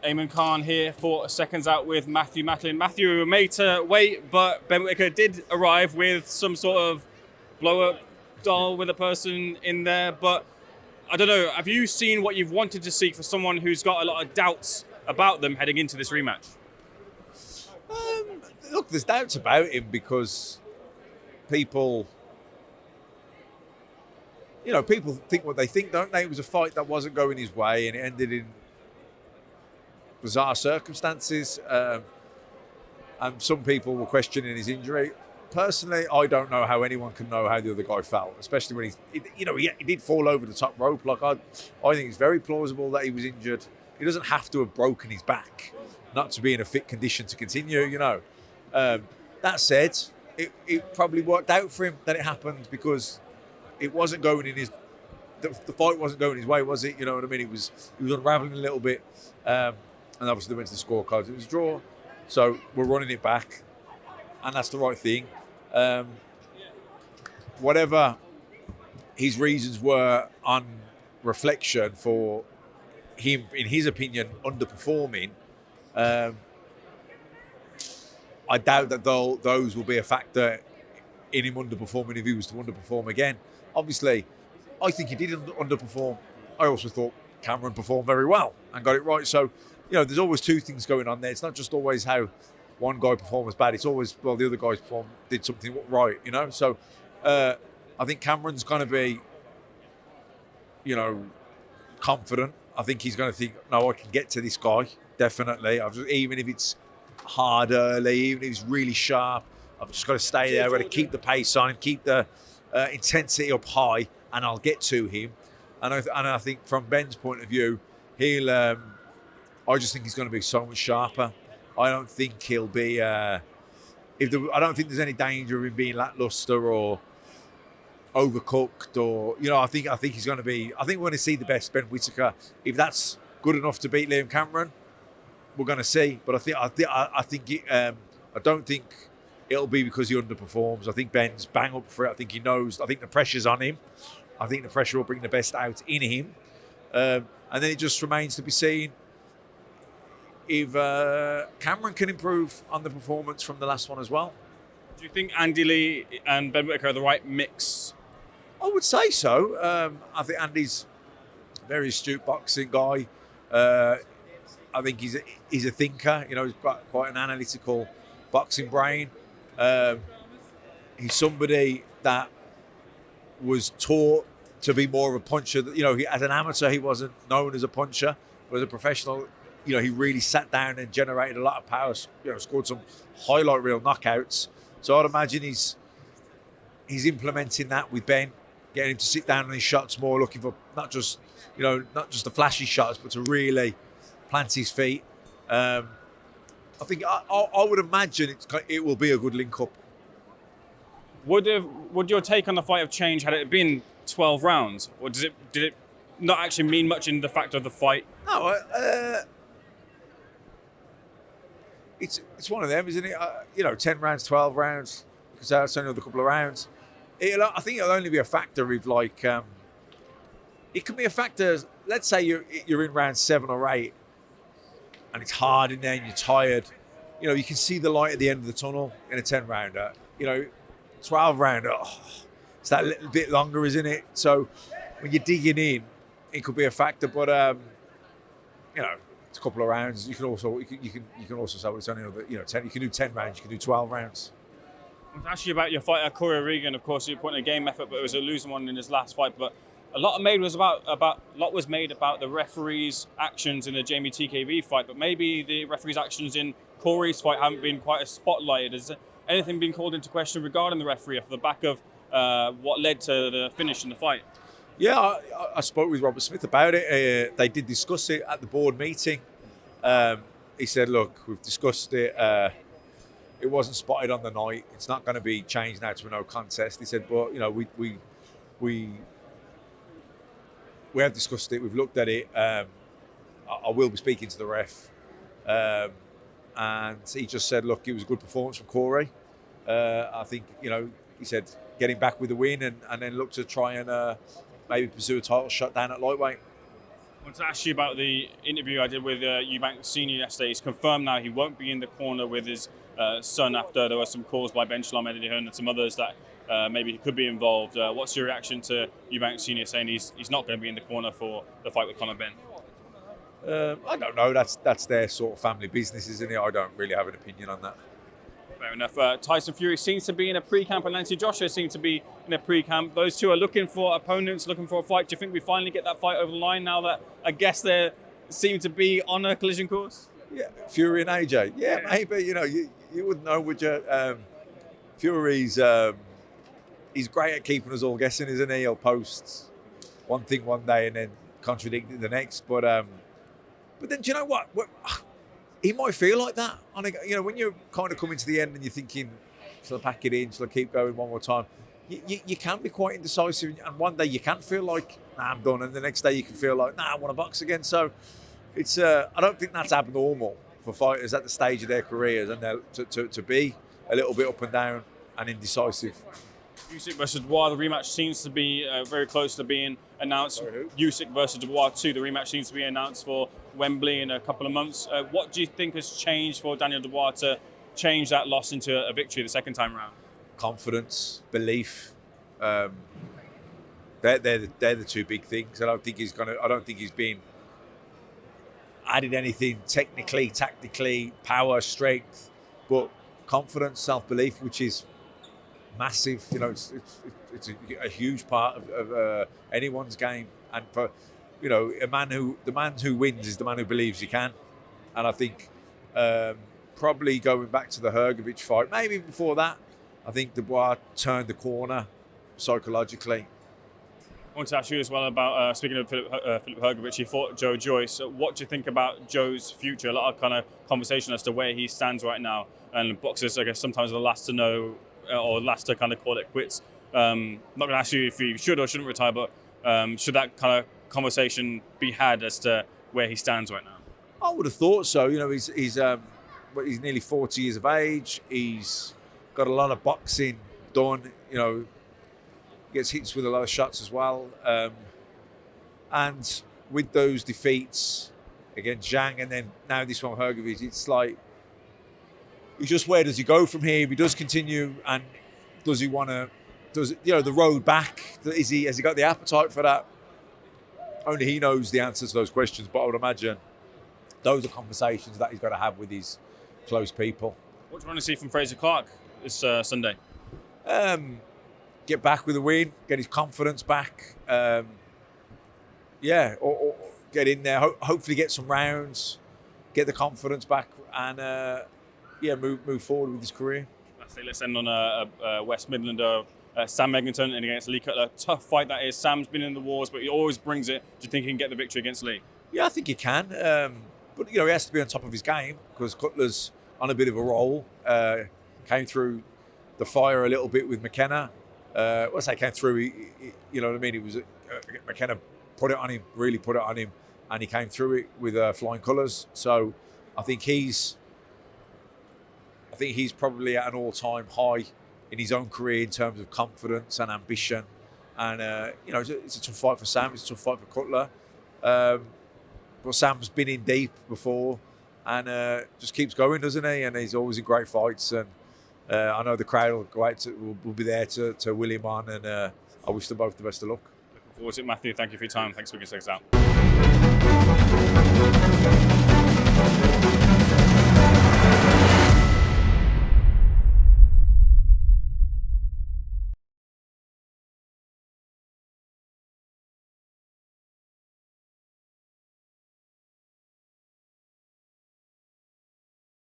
Eamon Khan here for Seconds Out with Matthew Macklin. Matthew, we were made to wait, but Ben Whittaker did arrive with some sort of blow-up doll with a person in there. But I don't know, have you seen what you've wanted to see for someone who's got a lot of doubts about them heading into this rematch? Look, there's doubts about him because people think what they think, don't they? It was a fight that wasn't going his way and it ended in bizarre circumstances. And some people were questioning his injury. Personally, I don't know how anyone can know how the other guy felt, especially when he did fall over the top rope. Like I think it's very plausible that he was injured. He doesn't have to have broken his back not to be in a fit condition to continue, That said, it probably worked out for him that it happened because it wasn't going in the fight wasn't going his way, was it? You know what I mean? He was unraveling a little bit. And obviously they went to the scorecards. It was a draw. So we're running it back. And that's the right thing. Whatever his reasons were on reflection for him, in his opinion, underperforming, I doubt that those will be a factor in him underperforming if he was to underperform again. Obviously, I think he did underperform. I also thought Cameron performed very well and got it right. So, there's always two things going on there. It's not just always how one guy performs bad. It's always, the other guys did something right, So, I think Cameron's going to be, confident. I think he's going to think, no, I can get to this guy, definitely. Even if it's hard early, even if it's really sharp, I've just got to stay there. I've got to keep the pace on him, keep the intensity up high, and I'll get to him. And I think from Ben's point of view, I just think he's going to be so much sharper. I don't think he'll be. I don't think there's any danger of him being lackluster or overcooked, or I think he's going to be. I think we're going to see the best Ben Whittaker. If that's good enough to beat Liam Cameron, we're going to see. But I don't think it'll be because he underperforms. I think Ben's bang up for it. I think he knows. I think the pressure's on him. I think the pressure will bring the best out in him. And then it just remains to be seen if Cameron can improve on the performance from the last one as well. Do you think Andy Lee and Ben Whittaker are the right mix? I would say so. I think Andy's a very astute boxing guy. I think he's a thinker. He's got quite an analytical boxing brain. He's somebody that was taught to be more of a puncher. As an amateur, he wasn't known as a puncher, but as a professional, he really sat down and generated a lot of power. Scored some highlight reel knockouts. So I'd imagine he's implementing that with Ben, getting him to sit down on his shots more, looking for not just the flashy shots, but to really plant his feet. I think I would imagine it will be a good link up. Would your take on the fight have changed had it been 12 rounds, or did it not actually mean much in the fact of the fight? No, it's one of them, isn't it? 10 rounds, 12 rounds, because that's only a couple of rounds. I think it'll only be a factor if it can be a factor. Let's say you're in round 7 or 8, and it's hard in there and you're tired. You can see the light at the end of the tunnel in a 10 rounder. 12 rounder, it's that little bit longer, isn't it? So when you're digging in, it could be a factor. But it's a couple of rounds. You can also say, well, it's only another 10. You can do 10 rounds. You can do 12 rounds. I was asking about your fighter, Corey Regan. Of course, you put in a game effort, but it was a losing one in his last fight. But a lot was made about the referee's actions in the Jamie TKV fight. But maybe the referee's actions in Corey's fight haven't been quite as spotlighted. Has anything been called into question regarding the referee off the back of what led to the finish in the fight? Yeah, I spoke with Robert Smith about it. They did discuss it at the board meeting. He said, look, we've discussed it. It wasn't spotted on the night. It's not going to be changed now to a no contest. He said, but, we have discussed it. We've looked at it. I will be speaking to the ref. And he just said, look, it was a good performance from Corey. I think, he said, getting back with the win and then look to try and maybe pursue a title shot down at lightweight. I want to ask you about the interview I did with Eubank Senior yesterday. He's confirmed now he won't be in the corner with his son after there were some calls by Ben Whittaker and some others that maybe he could be involved. What's your reaction to Eubank Senior saying he's not going to be in the corner for the fight with Conor Benn? I don't know. That's their sort of family business, isn't it? I don't really have an opinion on that. Fair enough. Tyson Fury seems to be in a pre-camp and Nancy Joshua seems to be in a pre-camp. Those two are looking for opponents, looking for a fight. Do you think we finally get that fight over the line now that I guess they seem to be on a collision course? Yeah, Fury and AJ. Yeah, maybe. You wouldn't know, would you? Fury's he's great at keeping us all guessing, isn't he? He'll post one thing one day and then contradict it the next. But then, do you know what? He might feel like that. When you're kind of coming to the end and you're thinking, shall I pack it in? Shall I keep going one more time? You can be quite indecisive. And one day you can feel like, nah, I'm done. And the next day you can feel like, nah, I want to box again. So it's I don't think that's abnormal for fighters at the stage of their careers and to be a little bit up and down and indecisive. Usyk versus Dubois, the rematch seems to be very close to being announced. Usyk versus Dubois 2, the rematch seems to be announced for Wembley in a couple of months. What do you think has changed for Daniel Dubois to change that loss into a victory the second time around? Confidence, belief. They're the two big things. I don't think he's been added anything technically, tactically, power, strength, but confidence, self-belief, which is massive. It's a huge part of anyone's game, and for the man who wins is the man who believes he can. And I think probably going back to the Hrgovic fight, maybe before that, I think Dubois turned the corner psychologically. I want to ask you as well about, speaking of Philip Hrgovic, he fought Joyce. What do you think about Joe's future? A lot of kind of conversation as to where he stands right now. And boxers, I guess, sometimes are the last to know or last to kind of call it quits. I'm not going to ask you if he should or shouldn't retire, but should that kind of conversation be had as to where he stands right now? I would have thought so. He's nearly 40 years of age. He's got a lot of boxing done. Gets hits with a lot of shots as well. And with those defeats against Zhang and then now this one with Hrgovic, it's like, it's just where does he go from here? If he does continue, and does he want to, the road back, has he got the appetite for that? Only he knows the answers to those questions, but I would imagine those are conversations that he's got to have with his close people. What do you want to see from Fraser Clark this Sunday? Get back with a win, get his confidence back. Or get in there, hopefully get some rounds, get the confidence back, and move forward with his career. Let's end on a West Midlander, Sam Eglinton and against Lee Cutler. Tough fight that is. Sam's been in the wars, but he always brings it. Do you think he can get the victory against Lee? Yeah, I think he can. But he has to be on top of his game because Cutler's on a bit of a roll. Came through the fire a little bit with McKenna. Once I came through, you know what I mean? It was McKenna really put it on him, and he came through it with flying colours. So I think he's probably at an all-time high in his own career in terms of confidence and ambition. And it's a tough fight for Sam. It's a tough fight for Cutler. But Sam's been in deep before, and just keeps going, doesn't he? And he's always in great fights. And I know the crowd will be there to will him on, and I wish them both the best of luck. Looking forward to it, Matthew. Thank you for your time. Thanks for giving us out.